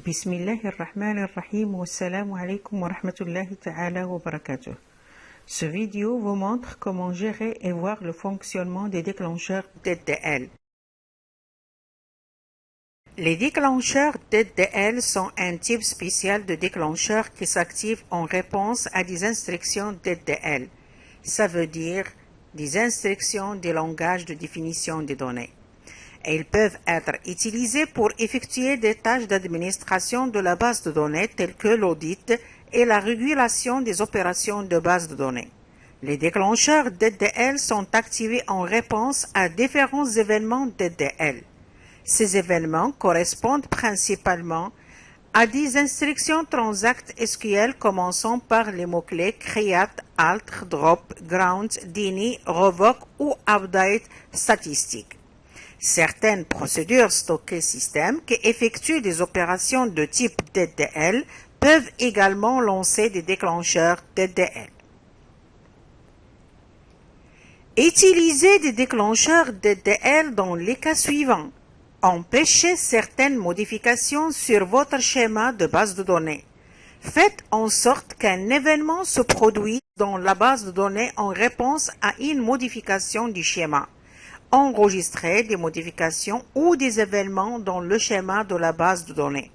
Bismillahirrahmanirrahim wa salamu alaykum wa rahmatullahi ta'ala wa barakatuh. Ce vidéo vous montre comment gérer et voir le fonctionnement des déclencheurs DDL. Les déclencheurs DDL sont un type spécial de déclencheur qui s'active en réponse à des instructions DDL. Ça veut dire des instructions des langages de définition des données. Et ils peuvent être utilisés pour effectuer des tâches d'administration de la base de données telles que l'audit et la régulation des opérations de base de données. Les déclencheurs DDL sont activés en réponse à différents événements DDL. Ces événements correspondent principalement à des instructions Transact SQL commençant par les mots-clés create, alter, drop, ground, deny, revoke ou update statistique. Certaines procédures stockées système qui effectuent des opérations de type DDL peuvent également lancer des déclencheurs DDL. Utilisez des déclencheurs DDL dans les cas suivants. Empêchez certaines modifications sur votre schéma de base de données. Faites en sorte qu'un événement se produise dans la base de données en réponse à une modification du schéma. Enregistrer des modifications ou des événements dans le schéma de la base de données.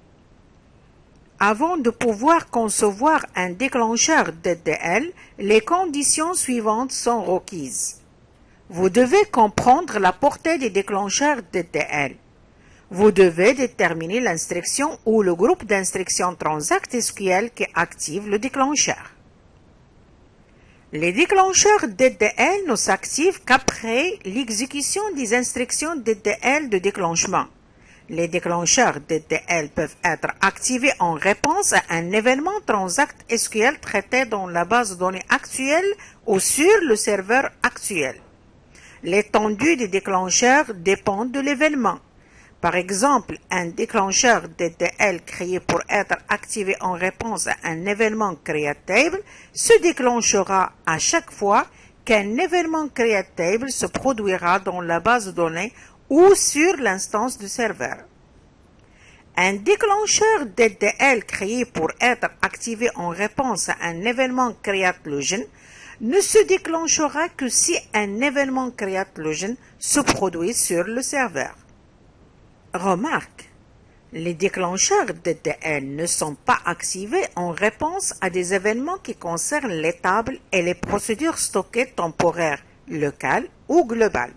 Avant de pouvoir concevoir un déclencheur DDL, les conditions suivantes sont requises. Vous devez comprendre la portée des déclencheurs DDL. Vous devez déterminer l'instruction ou le groupe d'instructions Transact SQL qui active le déclencheur. Les déclencheurs DDL ne s'activent qu'après l'exécution des instructions DDL de déclenchement. Les déclencheurs DDL peuvent être activés en réponse à un événement Transact SQL traité dans la base de données actuelle ou sur le serveur actuel. L'étendue des déclencheurs dépend de l'événement. Par exemple, un déclencheur DDL créé pour être activé en réponse à un événement createTable se déclenchera à chaque fois qu'un événement createTable se produira dans la base de données ou sur l'instance du serveur. Un déclencheur DDL créé pour être activé en réponse à un événement createLogin ne se déclenchera que si un événement createLogin se produit sur le serveur. Remarque, les déclencheurs DDL ne sont pas activés en réponse à des événements qui concernent les tables et les procédures stockées temporaires, locales ou globales.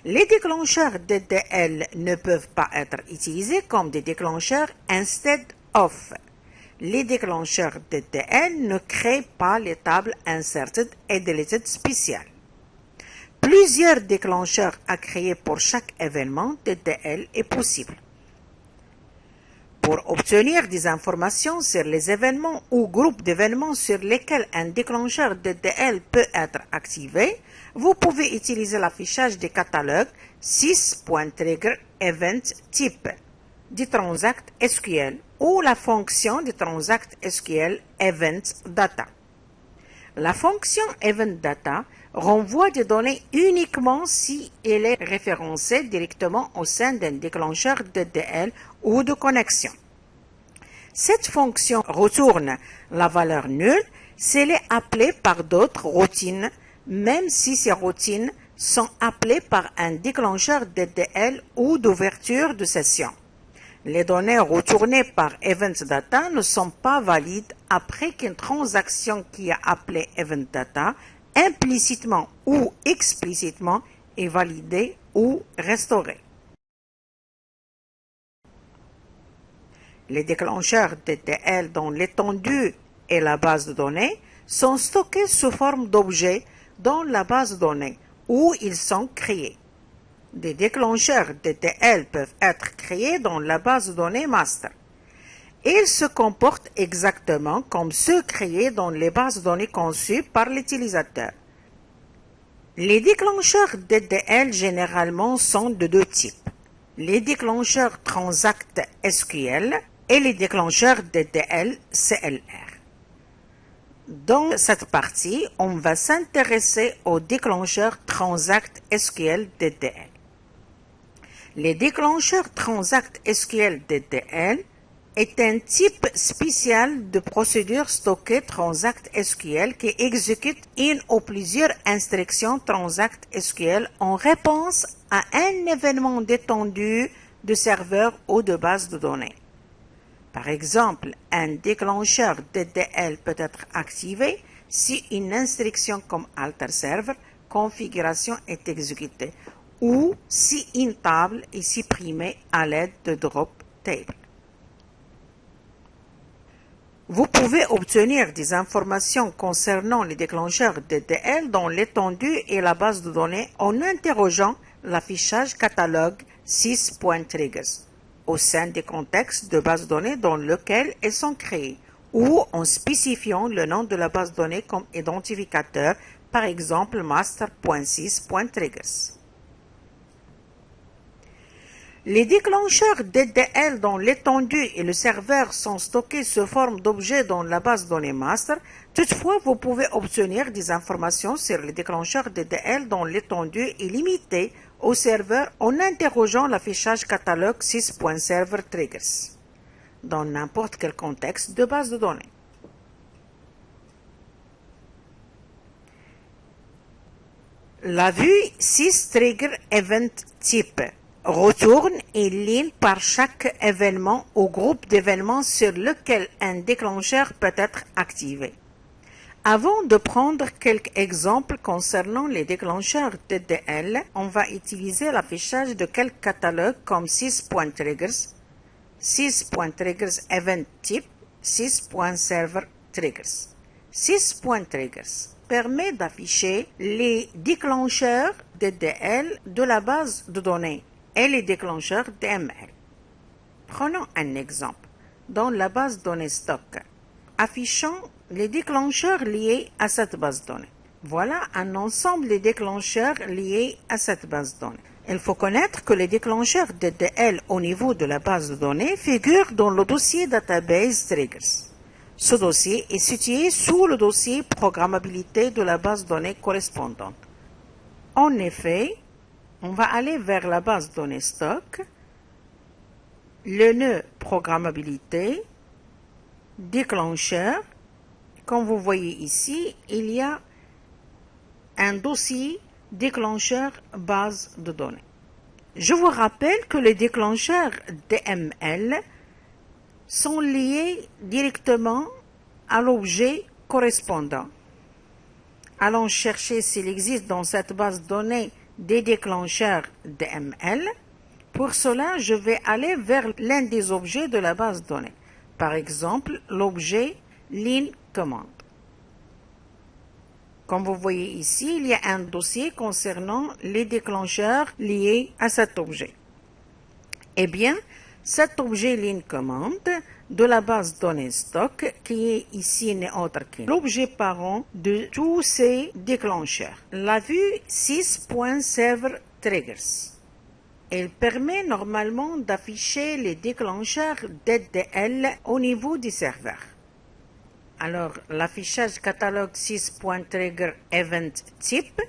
Les déclencheurs DDL ne peuvent pas être utilisés comme des déclencheurs instead of. Les déclencheurs DDL ne créent pas les tables inserted et deleted spéciales. Plusieurs déclencheurs à créer pour chaque événement DDL est possible. Pour obtenir des informations sur les événements ou groupes d'événements sur lesquels un déclencheur DDL peut être activé, vous pouvez utiliser l'affichage des catalogues 6.trigger event type du Transact SQL ou la fonction du Transact SQL event data. La fonction event data renvoie des données uniquement si elle est référencée directement au sein d'un déclencheur DDL ou de connexion. Cette fonction retourne la valeur nulle si elle est appelée par d'autres routines, même si ces routines sont appelées par un déclencheur DDL ou d'ouverture de session. Les données retournées par Event Data ne sont pas valides après qu'une transaction qui a appelé Event Data implicitement ou explicitement est validée ou restaurée. Les déclencheurs DDL dont l'étendue et la base de données sont stockés sous forme d'objets dans la base de données où ils sont créés. Des déclencheurs DDL peuvent être créés dans la base de données master. Ils se comportent exactement comme ceux créés dans les bases de données conçues par l'utilisateur. Les déclencheurs DDL généralement sont de deux types. Les déclencheurs Transact SQL et les déclencheurs DDL CLR. Dans cette partie, on va s'intéresser aux déclencheurs Transact SQL DDL. Les déclencheurs Transact SQL DDL est un type spécial de procédure stockée Transact SQL qui exécute une ou plusieurs instructions Transact SQL en réponse à un événement d'étendue de serveur ou de base de données. Par exemple, un déclencheur DDL peut être activé si une instruction comme alter server configuration est exécutée ou si une table est supprimée à l'aide de drop table. Vous pouvez obtenir des informations concernant les déclencheurs DDL dans l'étendue et la base de données en interrogeant l'affichage catalogue 6.triggers au sein des contextes de base de données dans lesquels elles sont créées ou en spécifiant le nom de la base de données comme identificateur, par exemple master.6.triggers. Les déclencheurs DDL dans l'étendue et le serveur sont stockés sous forme d'objets dans la base de données master. Toutefois, vous pouvez obtenir des informations sur les déclencheurs DDL dans l'étendue et limiter au serveur en interrogeant l'affichage catalogue 6.server_triggers dans n'importe quel contexte de base de données. La vue 6TriggerEventType retourne et ligne par chaque événement ou groupe d'événements sur lequel un déclencheur peut être activé. Avant de prendre quelques exemples concernant les déclencheurs DDL, on va utiliser l'affichage de quelques catalogues comme 6.triggers, 6.triggerEventType, 6.server_triggers. 6.triggers permet d'afficher les déclencheurs DDL de la base de données et les déclencheurs DML. Prenons un exemple. Dans la base de données stock, affichons les déclencheurs liés à cette base de données. Voilà un ensemble de déclencheurs liés à cette base de données. Il faut connaître que les déclencheurs DDL au niveau de la base de données figurent dans le dossier Database Triggers. Ce dossier est situé sous le dossier Programmabilité de la base de données correspondante. En effet, on va aller vers la base de données stock, le nœud Programmabilité, déclencheur. Comme vous voyez ici, il y a un dossier déclencheur base de données. Je vous rappelle que les déclencheurs DML sont liés directement à l'objet correspondant. Allons chercher s'il existe dans cette base de données des déclencheurs DML. Pour cela, je vais aller vers l'un des objets de la base de données. Par exemple, l'objet line command. Comme vous voyez ici, il y a un dossier concernant les déclencheurs liés à cet objet. Eh bien, cet objet line command de la base de données stock, qui est ici n'est autre que l'objet parent de tous ces déclencheurs. La vue 6.server_triggers. Elle permet normalement d'afficher les déclencheurs DDL au niveau du serveur. Alors, l'affichage catalogue 6.triggerEventType,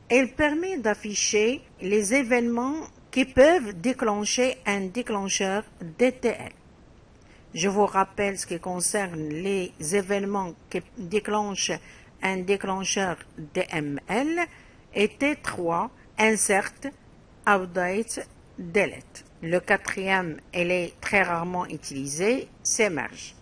elle permet d'afficher les événements qui peuvent déclencher un déclencheur DDL. Je vous rappelle ce qui concerne les événements qui déclenchent un déclencheur DML était 3, insert, update, delete. Le quatrième, elle est très rarement utilisé, c'est merge.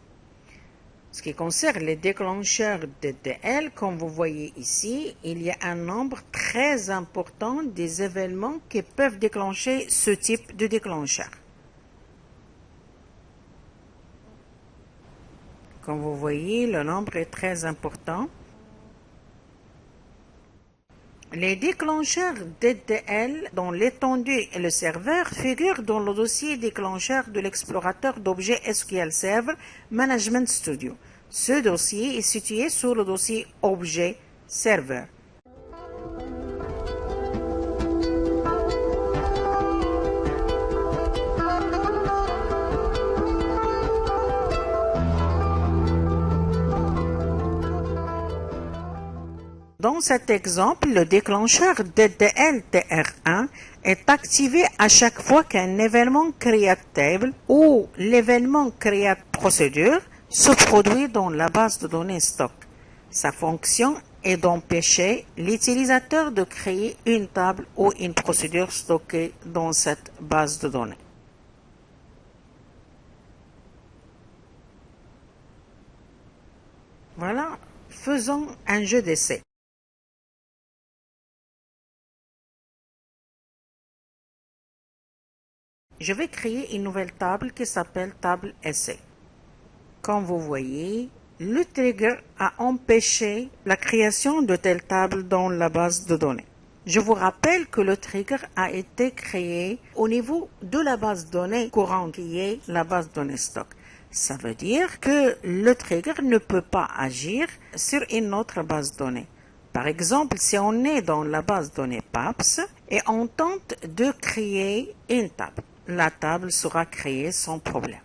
Ce qui concerne les déclencheurs DDL, comme vous voyez ici, il y a un nombre très important des événements qui peuvent déclencher ce type de déclencheur. Comme vous voyez, le nombre est très important. Les déclencheurs DDL dans l'étendue et le serveur figurent dans le dossier déclencheur de l'explorateur d'objets SQL Server Management Studio. Ce dossier est situé sur le dossier Objet Serveur. Dans cet exemple, le déclencheur DDL-TR1 est activé à chaque fois qu'un événement create table ou l'événement create procedure se produit dans la base de données stock. Sa fonction est d'empêcher l'utilisateur de créer une table ou une procédure stockée dans cette base de données. Voilà, faisons un jeu d'essai. Je vais créer une nouvelle table qui s'appelle table essai. Comme vous voyez, le trigger a empêché la création de telle table dans la base de données. Je vous rappelle que le trigger a été créé au niveau de la base de données courante qui est la base de données stock. Ça veut dire que le trigger ne peut pas agir sur une autre base de données. Par exemple, si on est dans la base de données PAPS et on tente de créer une table, la table sera créée sans problème.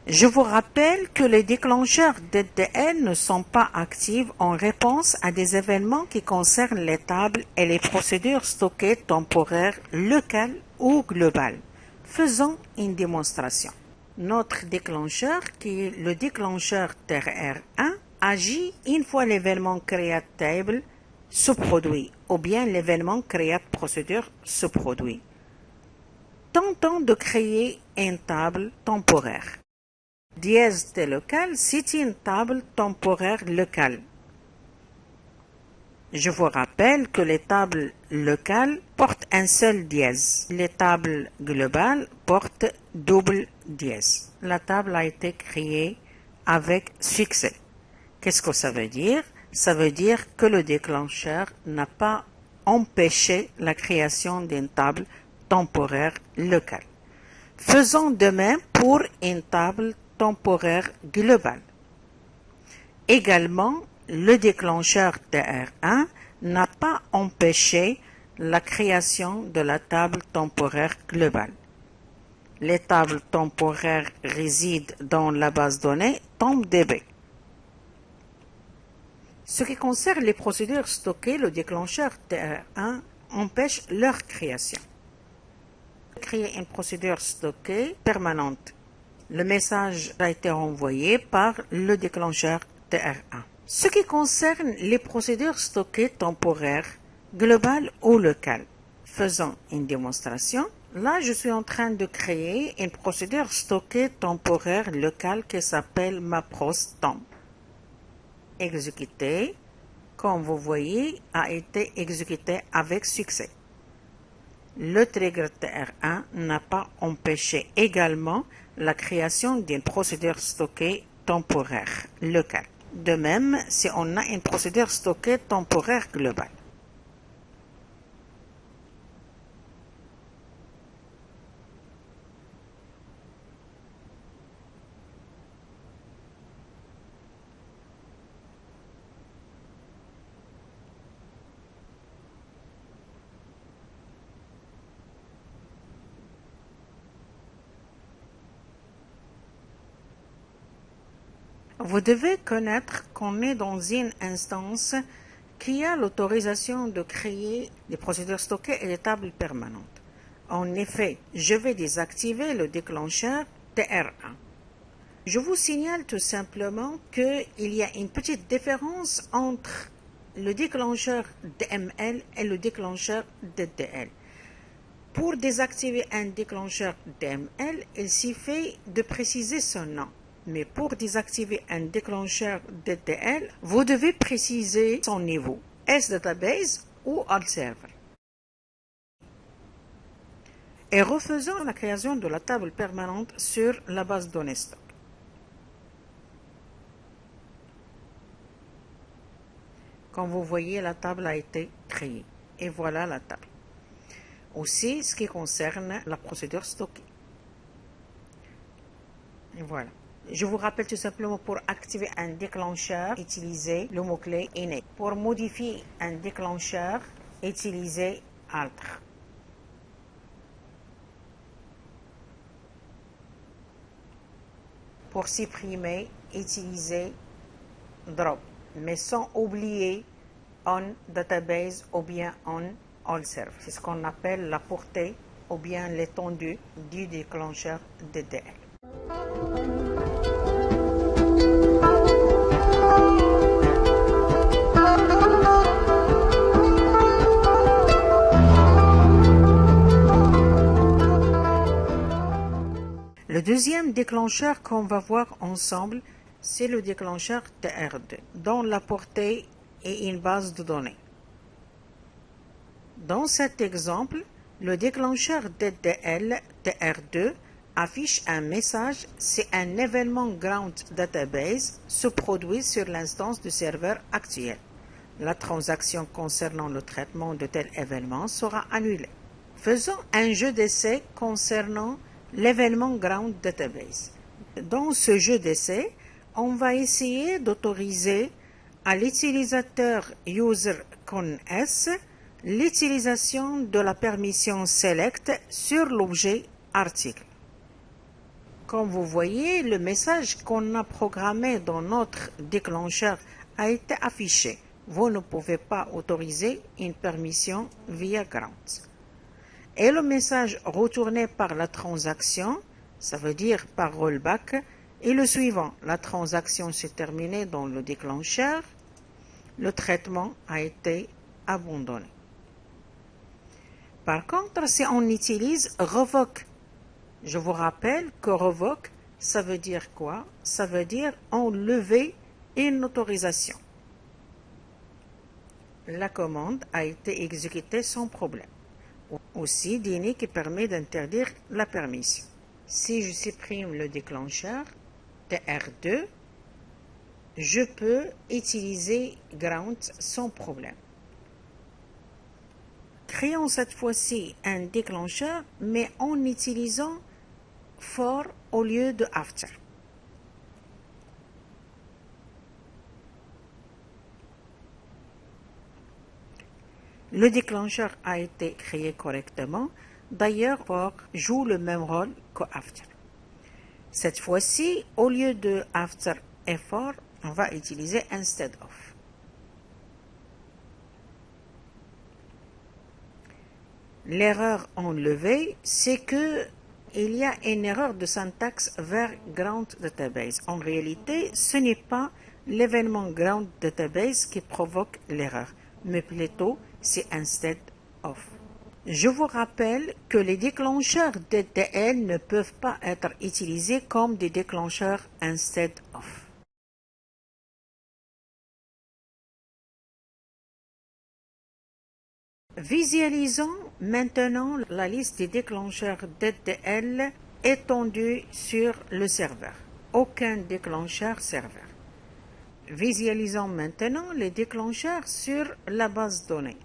Je vous rappelle que les déclencheurs DDL ne sont pas actifs en réponse à des événements qui concernent les tables et les procédures stockées temporaires locales ou globales. Faisons une démonstration. Notre déclencheur, qui est le déclencheur TR1, agit une fois l'événement create table se produit ou bien l'événement create procedure se produit. Tentons de créer une table temporaire. Dièse T local, c'est une table temporaire locale. Je vous rappelle que les tables locales portent un seul dièse. Les tables globales portent double dièse. La table a été créée avec succès. Qu'est-ce que ça veut dire? Ça veut dire que le déclencheur n'a pas empêché la création d'une table temporaire locale. Faisons de même pour une table temporaire globale. Également, le déclencheur TR1 n'a pas empêché la création de la table temporaire globale. Les tables temporaires résident dans la base de données TempDB. Ce qui concerne les procédures stockées, le déclencheur TR1 empêche leur création. Créer une procédure stockée permanente. Le message a été renvoyé par le déclencheur TR1. Ce qui concerne les procédures stockées temporaires, globales ou locales. Faisons une démonstration. Là, je suis en train de créer une procédure stockée temporaire locale qui s'appelle MapRosTemp. Exécuter, comme vous voyez, a été exécuté avec succès. Le trigger TR1 n'a pas empêché également la création d'une procédure stockée temporaire locale. De même, si on a une procédure stockée temporaire globale. Vous devez connaître qu'on est dans une instance qui a l'autorisation de créer des procédures stockées et des tables permanentes. En effet, je vais désactiver le déclencheur TR1. Je vous signale tout simplement qu'il y a une petite différence entre le déclencheur DML et le déclencheur DDL. Pour désactiver un déclencheur DML, il suffit de préciser son nom. Mais pour désactiver un déclencheur DDL, vous devez préciser son niveau, S-Database ou Alt Server. Et refaisons la création de la table permanente sur la base de données stock. Comme vous voyez, la table a été créée. Et voilà la table. Aussi, ce qui concerne la procédure stockée. Et voilà. Je vous rappelle tout simplement pour activer un déclencheur, utilisez le mot-clé init. Pour modifier un déclencheur, utilisez Alt. Pour supprimer, utilisez Drop. Mais sans oublier on database ou bien on all server. C'est ce qu'on appelle la portée ou bien l'étendue du déclencheur DDL. Le deuxième déclencheur qu'on va voir ensemble, c'est le déclencheur TR2, dont la portée est une base de données. Dans cet exemple, le déclencheur DDL TR2 affiche un message si un événement Ground Database se produit sur l'instance du serveur actuel. La transaction concernant le traitement de tel événement sera annulée. Faisons un jeu d'essai concernant l'événement Ground Database. Dans ce jeu d'essai, on va essayer d'autoriser à l'utilisateur user_cons l'utilisation de la permission select sur l'objet article. Comme vous voyez, le message qu'on a programmé dans notre déclencheur a été affiché. Vous ne pouvez pas autoriser une permission via Ground. Et le message retourné par la transaction, ça veut dire par rollback, est le suivant. La transaction s'est terminée dans le déclencheur. Le traitement a été abandonné. Par contre, si on utilise revoke, je vous rappelle que revoke, ça veut dire quoi? Ça veut dire enlever une autorisation. La commande a été exécutée sans problème. Aussi, DINI qui permet d'interdire la permission. Si je supprime le déclencheur TR2, je peux utiliser Ground sans problème. Créons cette fois-ci un déclencheur, mais en utilisant for au lieu de after. Le déclencheur a été créé correctement. D'ailleurs, for joue le même rôle que after. Cette fois-ci, au lieu de after et for, on va utiliser instead of. L'erreur enlevée, c'est que il y a une erreur de syntaxe vers Ground Database. En réalité, ce n'est pas l'événement Ground Database qui provoque l'erreur, mais plutôt c'est instead of. Je vous rappelle que les déclencheurs DDL ne peuvent pas être utilisés comme des déclencheurs instead of. Visualisons maintenant la liste des déclencheurs DDL étendue sur le serveur. Aucun déclencheur serveur. Visualisons maintenant les déclencheurs sur la base de données.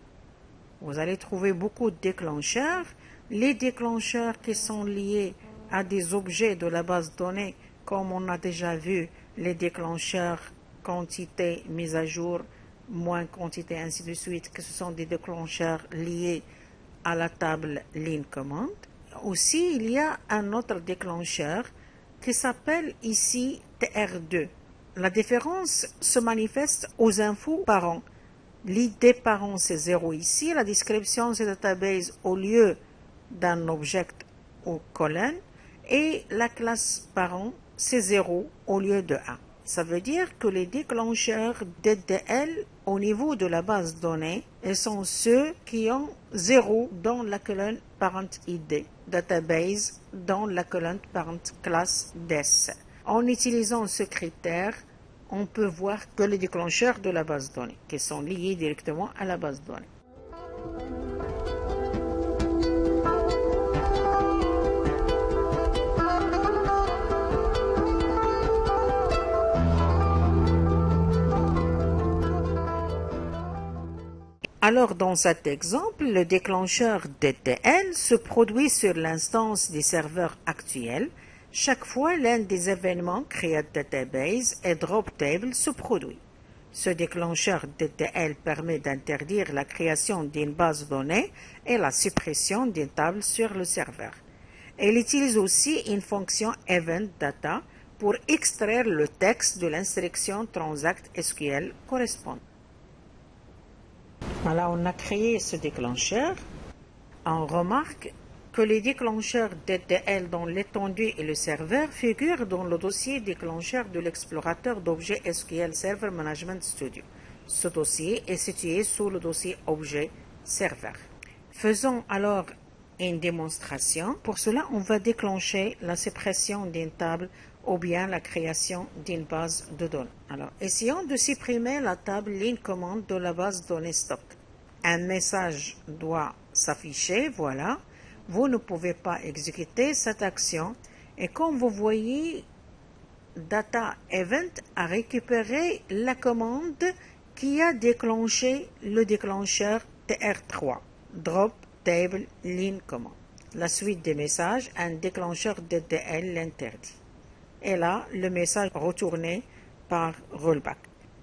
Vous allez trouver beaucoup de déclencheurs. Les déclencheurs qui sont liés à des objets de la base de données, comme on a déjà vu, les déclencheurs quantité mise à jour, moins quantité, ainsi de suite, que ce sont des déclencheurs liés à la table line command. Aussi, il y a un autre déclencheur qui s'appelle ici TR2. La différence se manifeste aux infos parents. L'id parent c'est 0 ici, la description c'est database au lieu d'un object ou colonne, et la classe parent c'est 0 au lieu de 1. Ça veut dire que les déclencheurs DDL au niveau de la base de données, ils sont ceux qui ont 0 dans la colonne parent ID, database dans la colonne parent class des. En utilisant ce critère, on peut voir que les déclencheurs de la base de données, qui sont liés directement à la base de données. Alors, dans cet exemple, le déclencheur DDL se produit sur l'instance des serveurs actuels. Chaque fois, l'un des événements create database et drop table se produit. Ce déclencheur DDL permet d'interdire la création d'une base de données et la suppression d'une table sur le serveur. Il utilise aussi une fonction event data pour extraire le texte de l'instruction transact SQL correspondante. Alors, on a créé ce déclencheur. On remarque que les déclencheurs DDL dans l'étendue et le serveur figurent dans le dossier déclencheur de l'explorateur d'objets SQL Server Management Studio. Ce dossier est situé sous le dossier Objet Serveur. Faisons alors une démonstration. Pour cela, on va déclencher la suppression d'une table ou bien la création d'une base de données. Alors, essayons de supprimer la table ligne commande de la base de données stock. Un message doit s'afficher, voilà. Vous ne pouvez pas exécuter cette action et comme vous voyez, Data Event a récupéré la commande qui a déclenché le déclencheur TR3, Drop Table Line Command. La suite des messages, un déclencheur DDL l'interdit. Et là, le message retourné par rollback.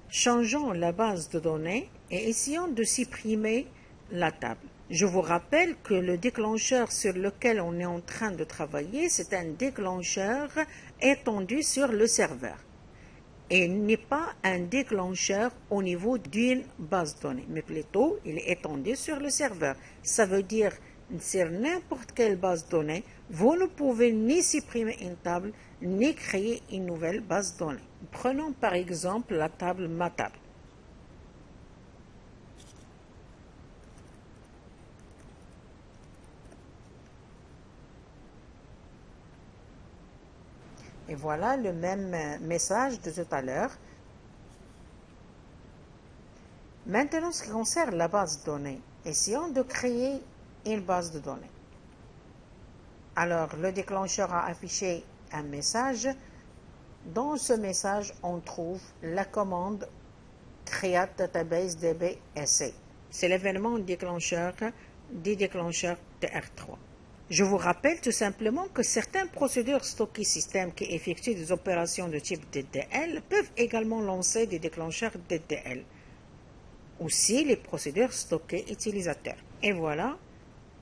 Changeons la base de données et essayons de supprimer la table. Je vous rappelle que le déclencheur sur lequel on est en train de travailler, c'est un déclencheur étendu sur le serveur. Et il n'est pas un déclencheur au niveau d'une base de données, mais plutôt il est étendu sur le serveur. Ça veut dire sur n'importe quelle base de données, vous ne pouvez ni supprimer une table, ni créer une nouvelle base de données. Prenons par exemple la table MATable. Et voilà le même message de tout à l'heure. Maintenant, ce qui concerne la base de données, essayons de créer une base de données. Alors, le déclencheur a affiché un message. Dans ce message, on trouve la commande Create Database DB-SA. C'est l'événement déclencheur des déclencheurs TR3. Je vous rappelle tout simplement que certaines procédures stockées système qui effectuent des opérations de type DDL peuvent également lancer des déclencheurs DDL. Aussi les procédures stockées utilisateurs. Et voilà,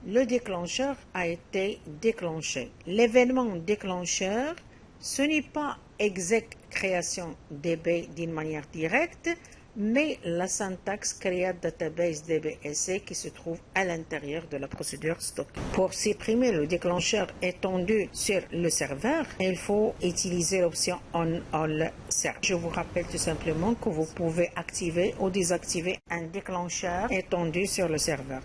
le déclencheur a été déclenché. L'événement déclencheur, ce n'est pas exec création DB d'une manière directe, mais la syntaxe create database DB-SA qui se trouve à l'intérieur de la procédure stock. Pour supprimer le déclencheur étendu sur le serveur, il faut utiliser l'option On All Server. Je vous rappelle tout simplement que vous pouvez activer ou désactiver un déclencheur étendu sur le serveur.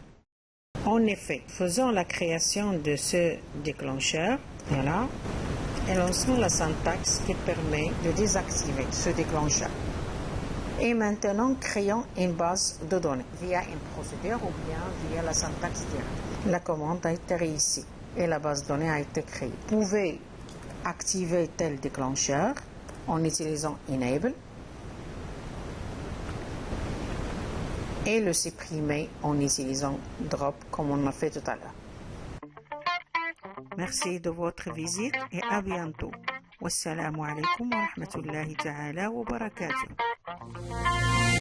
En effet, faisons la création de ce déclencheur, voilà, et lançons la syntaxe qui permet de désactiver ce déclencheur. Et maintenant, créons une base de données via une procédure ou bien via la syntaxe directe. La commande a été réussie et la base de données a été créée. Vous pouvez activer tel déclencheur en utilisant Enable et le supprimer en utilisant Drop comme on l'a fait tout à l'heure. Merci de votre visite et à bientôt. Wassalamu alaikum wa rahmatullahi ta'ala wa barakatuh.